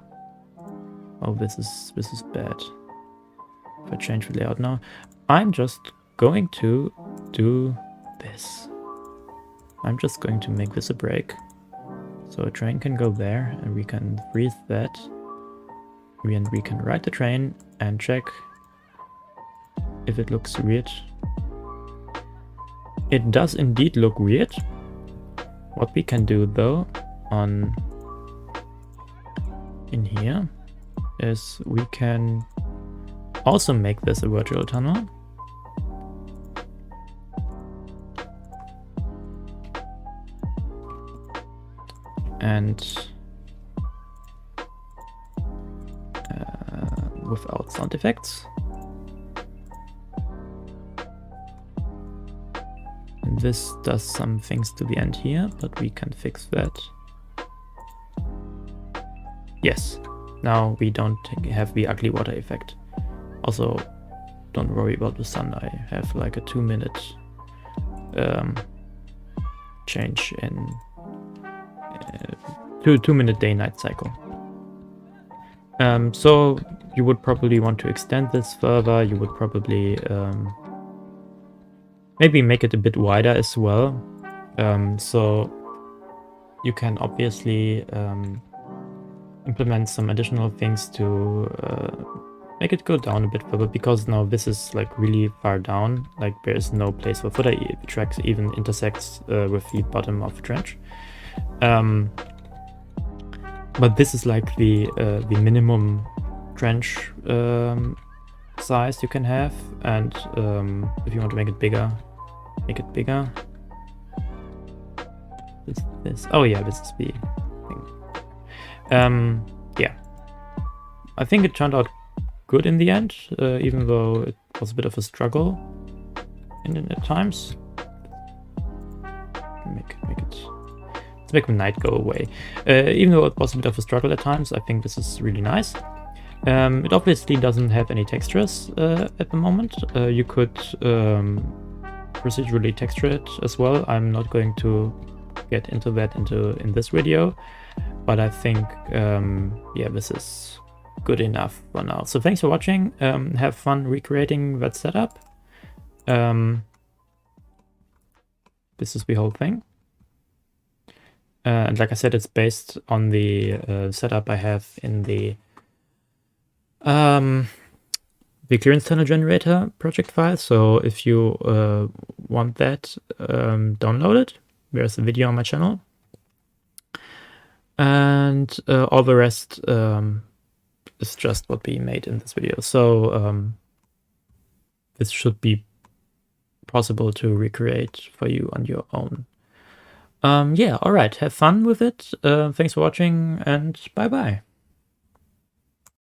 oh this is bad. If I change the layout now, I'm just going to do this. I'm just going to make this a break. So a train can go there and we can freeze that. And we can ride the train and check if it looks weird. It does indeed look weird. What we can do though in here is we can also make this a virtual tunnel. And without sound effects. And this does some things to the end here, but we can fix that. Yes, now we don't have the ugly water effect. Also, don't worry about the sun. I have like a 2-minute change in 2-minute day-night cycle. So you would probably want to extend this further. You would probably maybe make it a bit wider as well. So you can obviously implement some additional things to make it go down a bit further, because now this is like really far down, like there is no place for footer. The tracks even intersects with the bottom of the trench. But this is like the minimum trench size you can have, and if you want to make it bigger, make it bigger. This oh yeah, this is the thing. Yeah, I think it turned out good in the end, even though it was a bit of a struggle at times. Let's make the night go away. Even though it was a bit of a struggle at times, I think this is really nice. It obviously doesn't have any textures at the moment. You could procedurally texture it as well. I'm not going to get into that in this video, but I think yeah, this is good enough for now. So thanks for watching. Have fun recreating that setup. This is the whole thing. And like I said, it's based on the setup I have in the clearance tunnel generator project file. So if you want that, download it. There's a video on my channel. And all the rest is just what we made in this video. So this should be possible to recreate for you on your own. Yeah, alright, have fun with it. Thanks for watching, and bye-bye.